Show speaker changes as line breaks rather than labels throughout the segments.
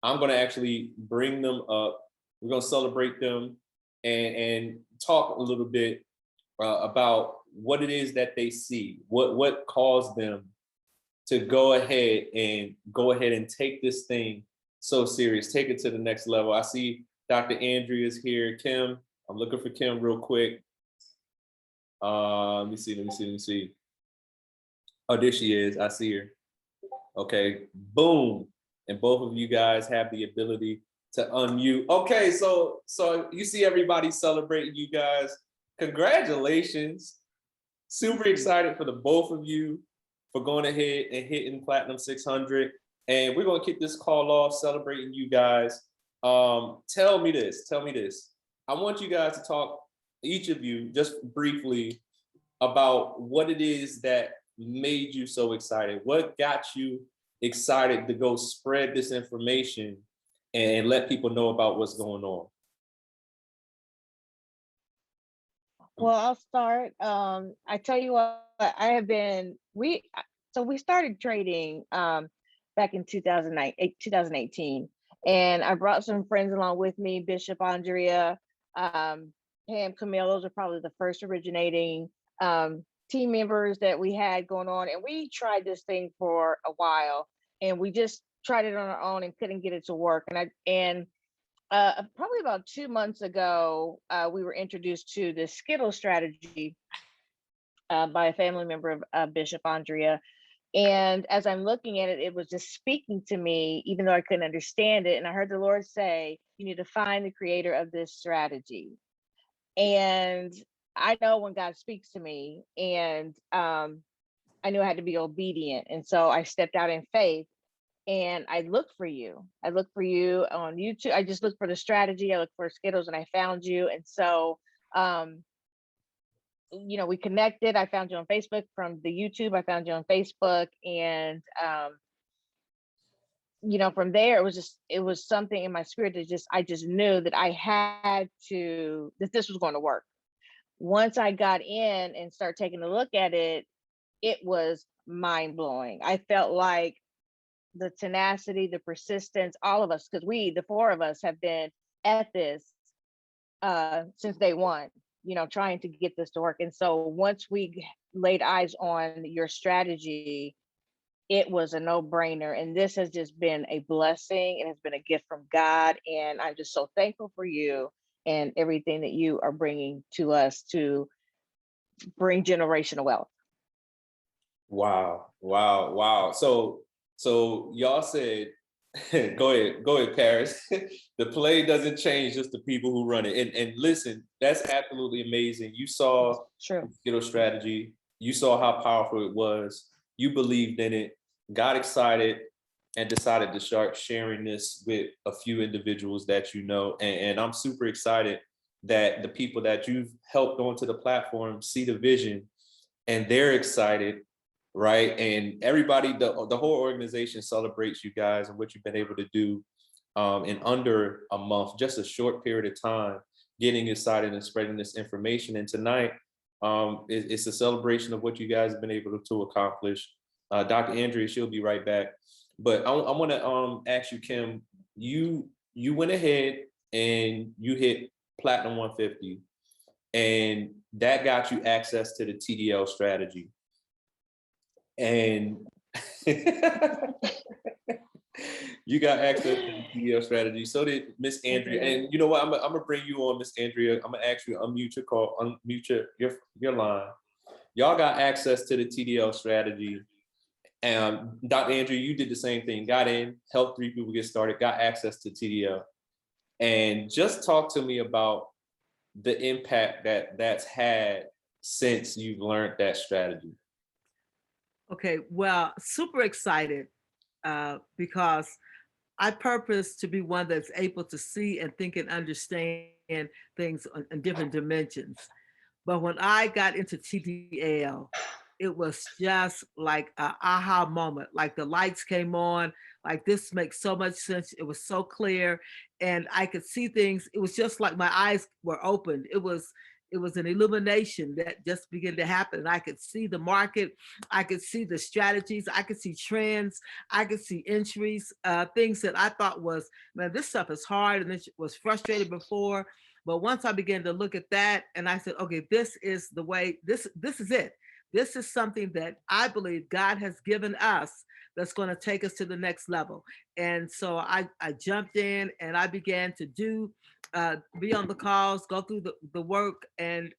I'm going to actually bring them up. We're going to celebrate them and talk a little bit about what it is that they see, what caused them to go ahead and take this thing so serious, take it to the next level. I see Dr. Andrea is here. Kim, I'm looking for Kim real quick. Let me see. Oh, there she is. I see her. Okay, boom. And both of you guys have the ability to unmute. Okay, so you see everybody celebrating you guys. Congratulations. Super excited for the both of you for going ahead and hitting Platinum 600. And we're going to kick this call off celebrating you guys. Tell me this. I want you guys to talk, each of you, just briefly about what it is that made you so excited. What got you excited to go spread this information and let people know about what's going on?
Well, I'll start. I tell you what, we started trading back in 2018. And I brought some friends along with me, Bishop, Andrea, Pam, Camille. Those are probably the first originating team members that we had going on. And we tried this thing for a while, and we just tried it on our own and couldn't get it to work. And probably about 2 months ago, we were introduced to the Skittle strategy by a family member of Bishop Andrea. And as I'm looking at it, it was just speaking to me, even though I couldn't understand it. And I heard the Lord say, you need to find the creator of this strategy. And I know when God speaks to me, and I knew I had to be obedient. And so I stepped out in faith. And I looked for you. I looked for you on YouTube. I just looked for the strategy. I looked for Skittles, and I found you. And so, we connected. I found you on Facebook from the YouTube. I found you on Facebook. And, from there, it was something in my spirit that I just knew that that this was going to work. Once I got in and started taking a look at it, it was mind blowing. I felt like the tenacity, the persistence, all of us, because the four of us have been at this since day one, trying to get this to work. And so once we laid eyes on your strategy, it was a no-brainer. And this has just been a blessing, and it's been a gift from God. And I'm just so thankful for you and everything that you are bringing to us to bring generational wealth.
Wow. So y'all said, go ahead, Paris. The play doesn't change, just the people who run it. And listen, that's absolutely amazing. You saw the Skittle strategy. You saw how powerful it was. You believed in it, got excited, and decided to start sharing this with a few individuals that you know. And I'm super excited that the people that you've helped onto the platform see the vision, and they're excited. Right. And everybody, the whole organization celebrates you guys and what you've been able to do in under a month, just a short period of time, getting excited and spreading this information. And tonight, it's a celebration of what you guys have been able to accomplish. Dr. Andrea, she'll be right back. But I want to ask you, Kim, you went ahead and you hit Platinum 150, and that got you access to the TDL strategy. And you got access to the TDL strategy. So did Miss Andrea. And you know what? I'm gonna bring you on, Miss Andrea. I'm gonna ask you to unmute your call, unmute your line. Y'all got access to the TDL strategy. And Dr. Andrea, you did the same thing. Got in, helped 3 people get started, got access to TDL. And just talk to me about the impact that's had since you've learned that strategy.
Okay, well, super excited because I purpose to be one that's able to see and think and understand things in different dimensions. But when I got into TDL, it was just like an aha moment, like the lights came on, like this makes so much sense. It was so clear and I could see things. It was just like my eyes were opened. It was it was an illumination that just began to happen. And I could see the market, I could see the strategies, I could see trends, I could see entries, things that I thought was, man, this stuff is hard, and it was frustrated before. But once I began to look at that, and I said, okay, this is the way, this is it. This is something that I believe God has given us that's going to take us to the next level. And so I jumped in and I began to be on the calls, go through the work, and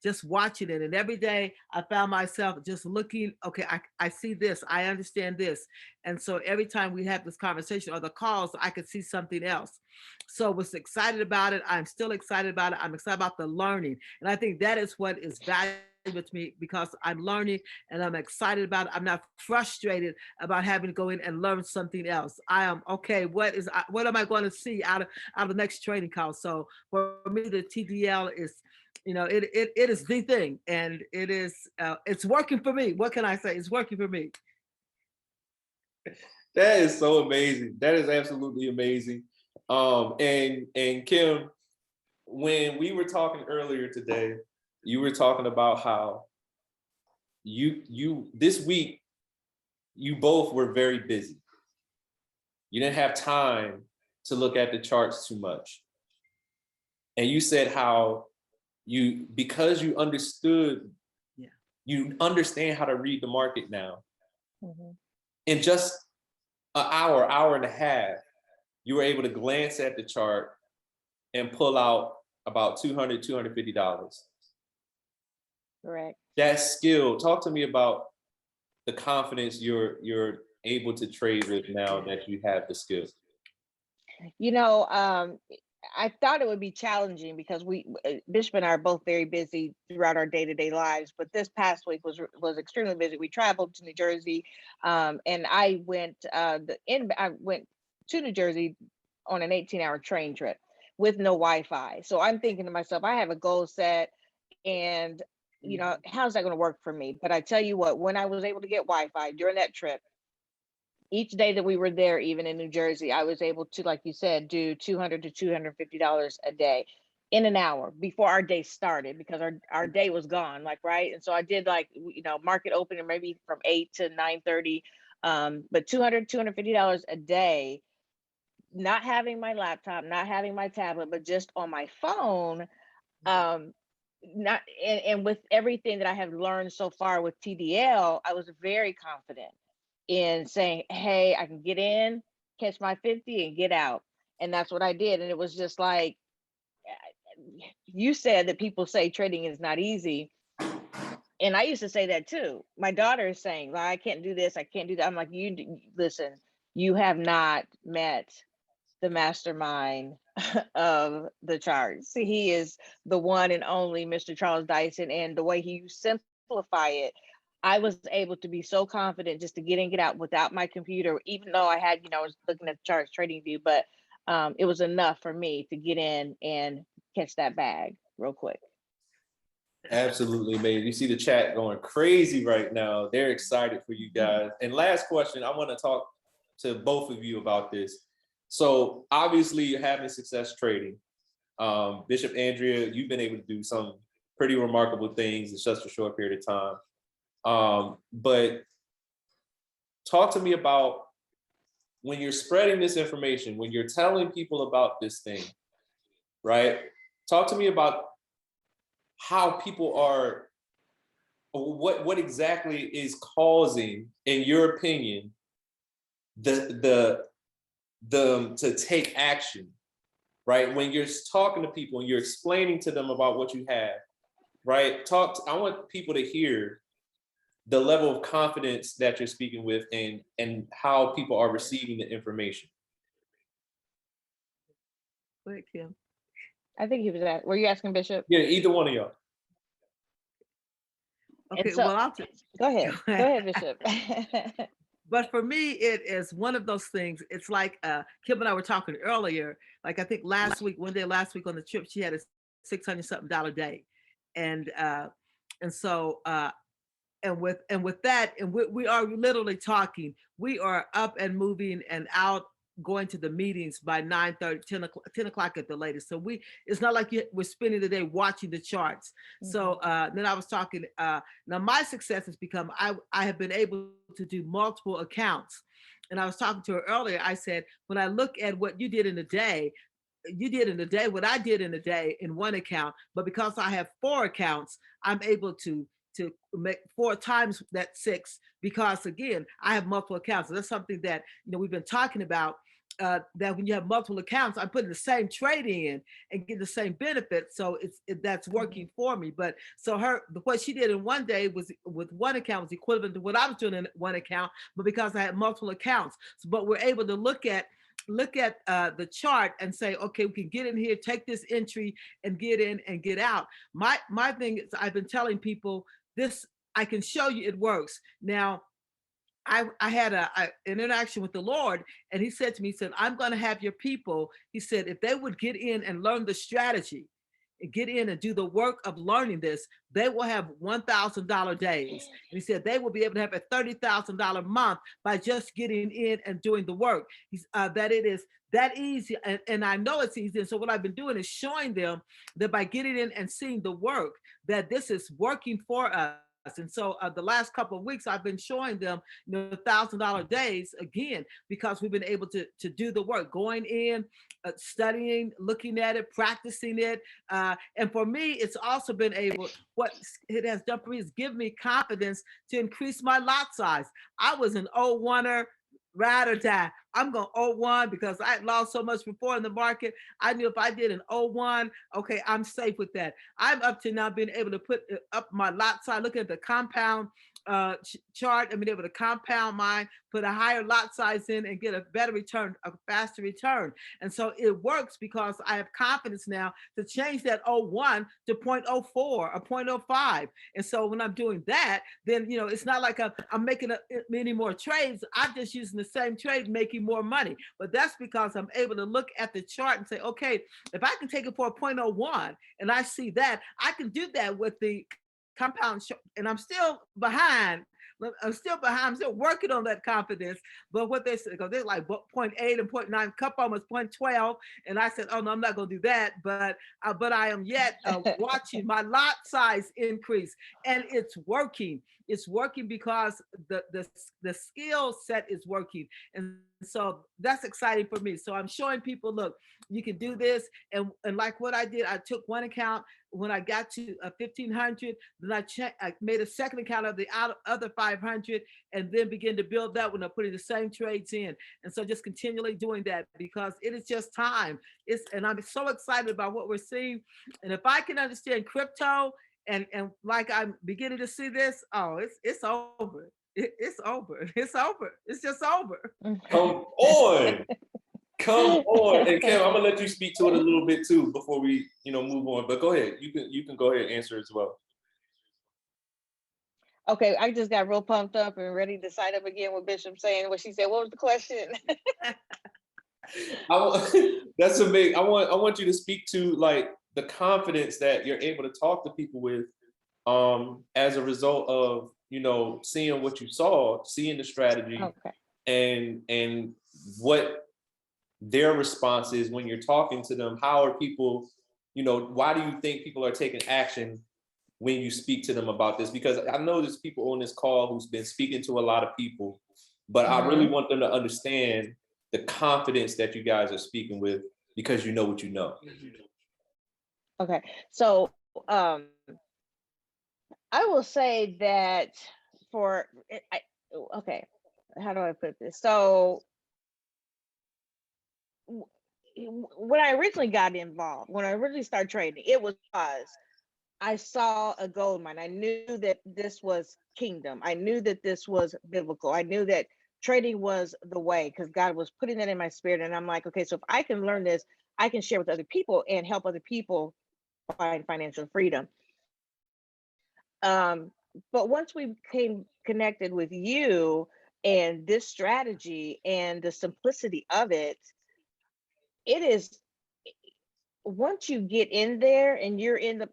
just watching it. And every day I found myself just looking, okay, I see this, I understand this. And so every time we have this conversation or the calls, I could see something else. So I was excited about it. I'm still excited about it. I'm excited about the learning. And I think that is what is valuable to me, because I'm learning and I'm excited about it. I'm not frustrated about having to go in and learn something else. I am, okay, what am I going to see out of the next training call? So for me, the TDL is, it is the thing, and it is, it's working for me. What can I say? It's working for me.
That is so amazing. That is absolutely amazing. And Kim, when we were talking earlier today, you were talking about how you this week, you both were very busy. You didn't have time to look at the charts too much. And you said how because you understood, you understand how to read the market now. Mm-hmm. In just an hour and a half, you were able to glance at the chart and pull out about $200, $250.
Correct.
That skill, talk to me about the confidence you're able to trade with now that you have the skill.
I thought it would be challenging because Bishop and I are both very busy throughout our day-to-day lives, but this past week was extremely busy. We traveled to New Jersey, and I went to New Jersey on an 18-hour train trip with no Wi-Fi. So I'm thinking to myself, I have a goal set, and how's that going to work for me? But I tell you what, when I was able to get Wi-Fi during that trip, each day that we were there, even in New Jersey, I was able to, like you said, do $200 to $250 a day in an hour before our day started, because our day was gone, right? And so I did market opening maybe from 8 to 9:30, but $200, $250 a day, not having my laptop, not having my tablet, but just on my phone. And with everything that I have learned so far with TDL, I was very confident in saying, hey, I can get in, catch my 50 and get out. And that's what I did. And it was just like, you said that people say trading is not easy. And I used to say that too. My daughter is saying, well, I can't do this, I can't do that. I'm like, listen, you have not met the mastermind of the charts. He is the one and only Mr. Charles Dyson. And the way he simplify it, I was able to be so confident just to get in, get out without my computer, even though I had, I was looking at the charts, trading view, but it was enough for me to get in and catch that bag real quick.
Absolutely amazing. You see the chat going crazy right now. They're excited for you guys. And last question, I want to talk to both of you about this. So obviously you're having success trading. Bishop, Andrea, you've been able to do some pretty remarkable things in such a short period of time. But talk to me about when you're spreading this information, when you're telling people about this thing, right? Talk to me about how people are, what exactly is causing, in your opinion, the to take action, right? When you're talking to people and you're explaining to them about what you have, right? I want people to hear the level of confidence that you're speaking with and how people are receiving the information.
Go ahead, Kim.
I think he was were you asking Bishop?
Yeah, either one of y'all.
Okay,
so,
well,
go ahead. Go ahead, Bishop.
But for me, it is one of those things. It's like Kim and I were talking earlier. Like I think last week on the trip, she had a $600-something day, and so and with that, and we are literally talking. We are up and moving and out going to the meetings by 9:30, 10 o'clock at the latest. So it's not like we're spending the day watching the charts. So then I was talking, now my success has become, I have been able to do multiple accounts. And I was talking to her earlier, I said, when I look at what you did in a day, what I did in a day in one account, but because I have 4 accounts, I'm able to make 4 times that 6, because again, I have multiple accounts. So that's something that, we've been talking about, that when you have multiple accounts, I'm putting the same trade in and get the same benefit. So that's working for me. But so what she did in one day was with one account was equivalent to what I was doing in one account, but because I had multiple accounts. But we're able to look at the chart and say, okay, we can get in here, take this entry and get in and get out. My thing is, I've been telling people this, I can show you it works. Now, I had an interaction with the Lord, and he said to me, he said, I'm going to have your people, he said, if they would get in and learn the strategy, get in and do the work of learning this, they will have $1,000 days. And he said they will be able to have a $30,000 month by just getting in and doing the work. That it is that easy, and I know it's easy. And so what I've been doing is showing them that by getting in and seeing the work, that this is working for us. And so the last couple of weeks, I've been showing them, $1,000 days again, because we've been able to do the work, going in, studying, looking at it, practicing it. And for me, it's also been what it has done for me is give me confidence to increase my lot size. I was an 0-1er, ride or die. I'm going 0-1 because I lost so much before in the market. I knew if I did an 0-1, okay, I'm safe with that. I'm up to now being able to put up my lot size, looking at the compound chart, and being able to compound mine, put a higher lot size in and get a better return, a faster return. And so it works because I have confidence now to change that 0-1 to 0.04 or 0.05. And so when I'm doing that, then, it's not like I'm making many more trades. I'm just using the same trade, making more money. But that's because I'm able to look at the chart and say, okay, if I can take it for a 0.01 and I see that, I can do that with the compound, and I'm still behind. I'm still working on that confidence. But what they said, because they're like 0.8 and 0.9, cup almost 0.12. And I said, oh no, I'm not going to do that. But I am yet watching my lot size increase, and it's working. It's working because the skill set is working. And so that's exciting for me. So I'm showing people, look, you can do this. And like what I did, I took one account. When I got to 1,500, then I made a second account of the other 500, and then began to build that one up, putting the same trades in. And so just continually doing that, because it is just time. And I'm so excited about what we're seeing. And if I can understand crypto, and like I'm beginning to see this, oh, it's over. It's over. It's over. It's just over.
Come on. Come on. And Kim, I'm gonna let you speak to it a little bit too before we, move on. But go ahead. You can go ahead and answer as well.
Okay, I just got real pumped up and ready to sign up again with Bishop saying what she said. What was the question?
That's amazing. I want you to speak to like the confidence that you're able to talk to people with as a result of, seeing what you saw, seeing the strategy, okay, and what their response is when you're talking to them. How are people, why do you think people are taking action when you speak to them about this? Because I know there's people on this call who's been speaking to a lot of people, but I really want them to understand the confidence that you guys are speaking with, because you know what you know.
Okay, so I will say that okay, how do I put this? So when I originally got involved, when I originally started trading, it was I saw a gold mine. I knew that this was kingdom. I knew that this was biblical. I knew that trading was the way, because God was putting that in my spirit. And I'm like, okay, so if I can learn this, I can share with other people and help other people find financial freedom. But once we became connected with you and this strategy and the simplicity of it, it is, once you get in there and you're in the,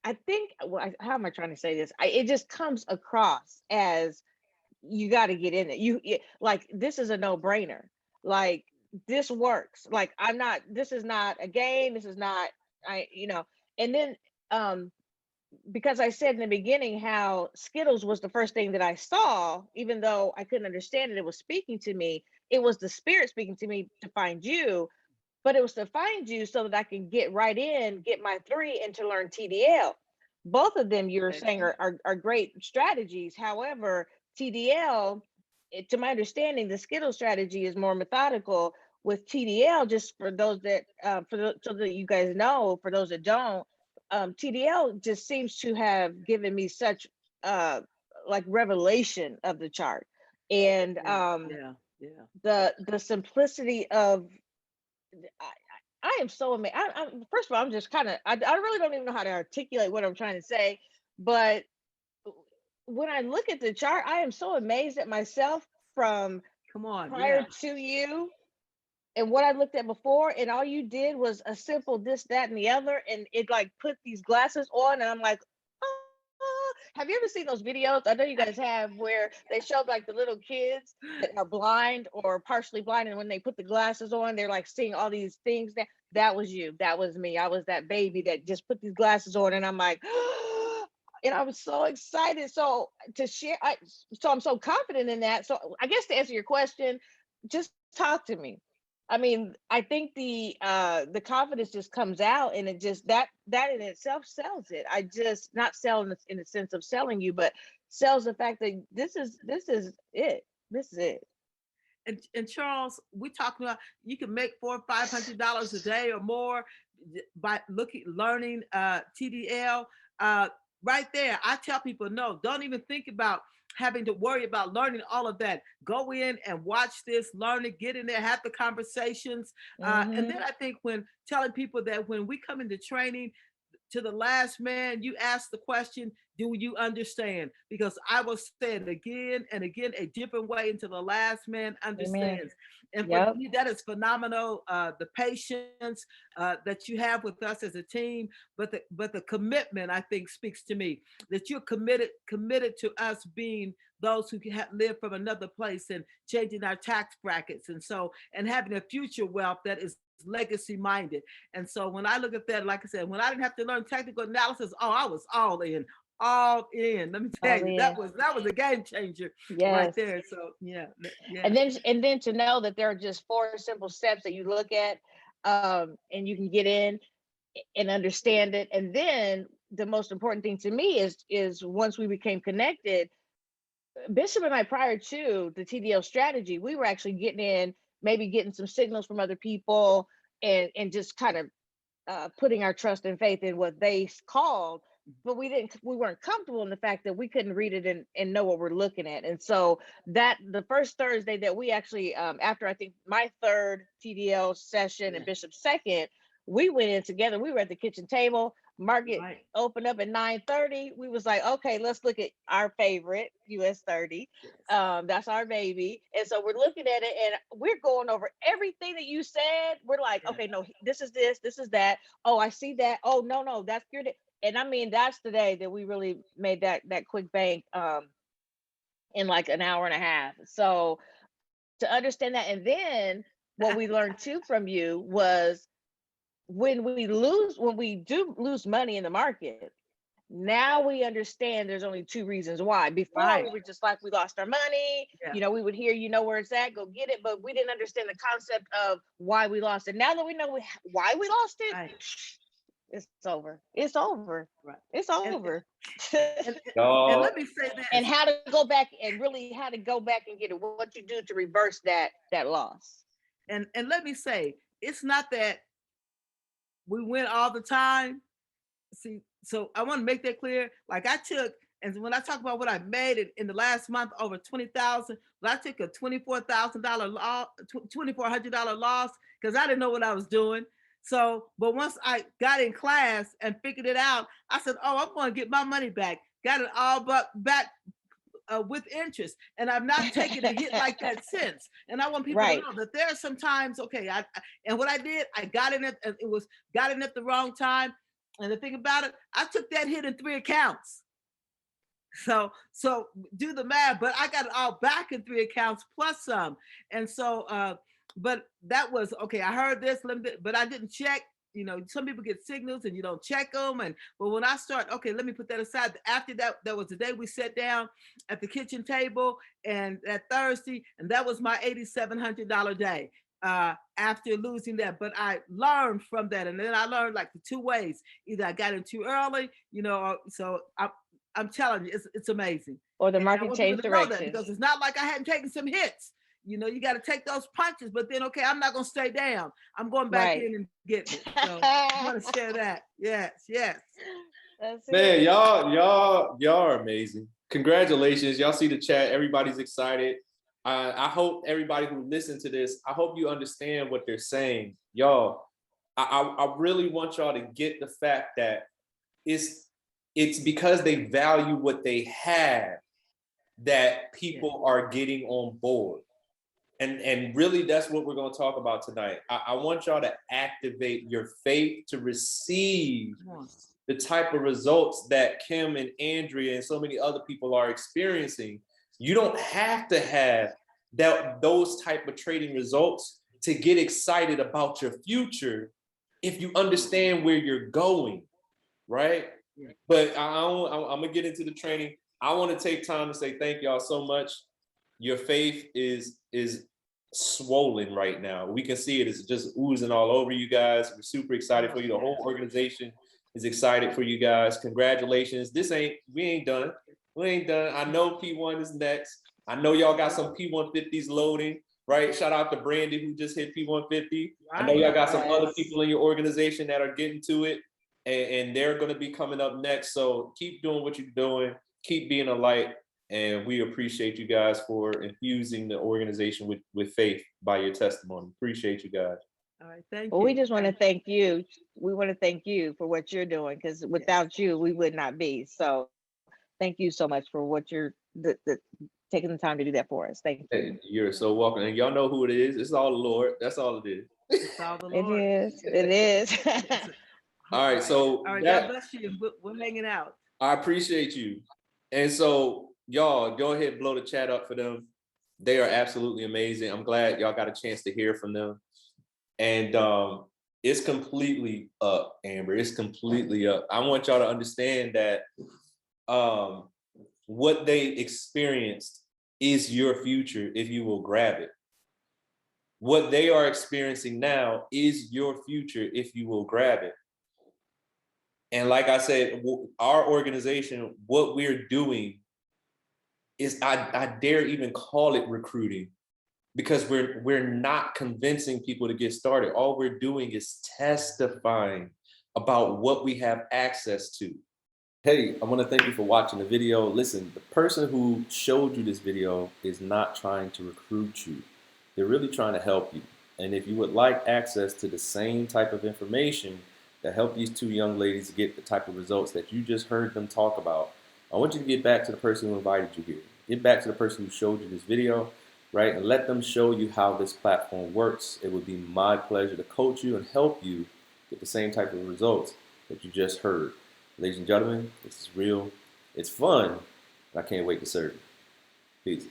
I think, how am I trying to say this? It just comes across as you got to get in it. Like, this is a no-brainer. Like, this works. Like, this is not a game. This is not, and then, because I said in the beginning how Skittles was the first thing that I saw, even though I couldn't understand it, it was speaking to me. It was the spirit speaking to me to find you, but it was to find you so that I can get right in, get my 3, and to learn TDL. Both of them you're saying are great strategies. However, TDL, to my understanding, the Skittle strategy is more methodical. With TDL, just for those that, so that you guys know, for those that don't, TDL just seems to have given me such like revelation of the chart, and the simplicity of, I am so amazed. First of all, I'm just kind of, I really don't even know how to articulate what I'm trying to say, but when I look at the chart, I am so amazed at myself from prior to you and what I looked at before, and all you did was a simple this, that, and the other, and it like put these glasses on, and I'm like, oh. Have you ever seen those videos? I know you guys have, where they showed like the little kids that are blind or partially blind, and when they put the glasses on, they're like seeing all these things. That was you. That was me. I was that baby that just put these glasses on, and I'm like, and I was so excited. So to share, so I'm so confident in that. So I guess to answer your question, just talk to me. I mean, I think the confidence just comes out, and it just, that in itself sells it. I just, not selling in the sense of selling you, but sells the fact that this is it. This is it.
And Charles, we talking about, you can make $400 or $500 a day or more by learning TDL. Right there, I tell people, no, don't even think about having to worry about learning all of that. Go in and watch this, learn it, get in there, have the conversations. And then I think when telling people that when we come into training, to the last man, you ask the question, do you understand? Because I will say it again and again, a different way until the last man understands. Amen. And for me, that is phenomenal. The patience that you have with us as a team, but the commitment, I think, speaks to me, that you're committed to us being those who can live from another place and changing our tax brackets, and having a future wealth that is legacy minded. And so when I look at that, like I said, when I didn't have to learn technical analysis, I was all in. Let me tell you, that was a game changer right there. So yeah.
And then to know that there are just 4 simple steps that you look at, and you can get in and understand it. And then the most important thing to me is once we became connected, Bishop and I, prior to the TDL strategy, we were actually maybe getting some signals from other people, and just kind of putting our trust and faith in what they called, but we weren't comfortable in the fact that we couldn't read it and know what we're looking at. And so that the first Thursday that we actually, after I think my 3rd TDL session and Bishop's 2nd, we went in together. We were at the kitchen table. Market opened up at 9:30. We was like, okay, let's look at our favorite US 30. That's our baby. And so we're looking at it, and we're going over everything that you said. We're like, okay, no, this is that. Oh, I see that. Oh, no, that's good. And I mean, that's the day that we really made that quick bank in like an hour and a half. So to understand that, and then what we learned too from you was, when we do lose money in the market, now we understand there's only 2 reasons why. Before, we were just like, we lost our money. We would hear, where it's at, go get it. But we didn't understand the concept of why we lost it. Now that we know why we lost it, it's over. It's over. Right. It's over.
And let me say this.
And how to go back and get it. What you do to reverse that loss.
And let me say, it's not that we win all the time. See, so I want to make that clear. Like and when I talk about what I made in the last month, over 20,000, I took a $24,000 loss, $2,400 loss, because I didn't know what I was doing. So, but once I got in class and figured it out, I said, oh, I'm going to get my money back. Got it all back with interest, and I've not taken a hit like that since. And I want people to know that there are some times, and what I did, I got in it, and got in at the wrong time. And the thing about it, I took that hit in 3 accounts. So do the math, but I got it all back in 3 accounts plus some. And so but that was okay. I heard this, but I didn't check. You know, some people get signals and you don't check them. But when I start, okay, let me put that aside. After that, that was the day we sat down at the kitchen table, and that Thursday, and that was my $8,700 day. After losing that, but I learned from that, and then I learned like the two ways. Either I got in too early, so I'm telling you, it's amazing.
Or the market changed direction.
Because it's not like I hadn't taken some hits. You know, you got to take those punches, but then, okay, I'm not going to stay down. I'm going back in and getting it. So I want to share that. Yes.
That's
Man, y'all are amazing. Congratulations. Y'all see the chat. Everybody's excited. I hope everybody who listens to this, I hope you understand what they're saying. Y'all, I really want y'all to get the fact that it's because they value what they have that people are getting on board. And really, that's what we're going to talk about tonight. I want y'all to activate your faith to receive the type of results that Kim and Andrea and so many other people are experiencing. You don't have to have those type of trading results to get excited about your future if you understand where you're going, right? Yeah. But I'm going to get into the training. I want to take time to say thank y'all so much. Your faith is swollen right now. We can see it is just oozing all over you guys. We're super excited for you. The whole organization is excited for you guys. Congratulations. We ain't done. I know P1 is next. I know y'all got some P150s loading, right? Shout out to Brandy who just hit P150. I know y'all got some other people in your organization that are getting to it, and they're going to be coming up next. So keep doing what you're doing. Keep being a light. And we appreciate you guys for infusing the organization with faith by your testimony. Appreciate you guys.
All right, thank you.
Well, we just want to thank you. We want to thank you for what you're doing, because without you, we would not be. So thank you so much for what you're taking the time to do that for us. Thank you.
Hey, you're so welcome. And y'all know who it is. It's all the Lord. That's all it is.
It's all the Lord.
It is.
All right. So
all right, God bless you. We're hanging out.
I appreciate you. And so y'all go ahead and blow the chat up for them. They are absolutely amazing. I'm glad y'all got a chance to hear from them. And it's completely up, Amber. It's completely up. I want y'all to understand that what they experienced is your future if you will grab it. What they are experiencing now is your future if you will grab it. And like I said, our organization, what we're doing is, I dare even call it recruiting, because we're not convincing people to get started. All we're doing is testifying about what we have access to. Hey, I want to thank you for watching the video. Listen, the person who showed you this video is not trying to recruit you. They're really trying to help you. And if you would like access to the same type of information that helped these two young ladies get the type of results that you just heard them talk about, I want you to get back to the person who invited you here. Get back to the person who showed you this video, right? And let them show you how this platform works. It would be my pleasure to coach you and help you get the same type of results that you just heard. Ladies and gentlemen, this is real. It's fun. And I can't wait to serve you. Peace.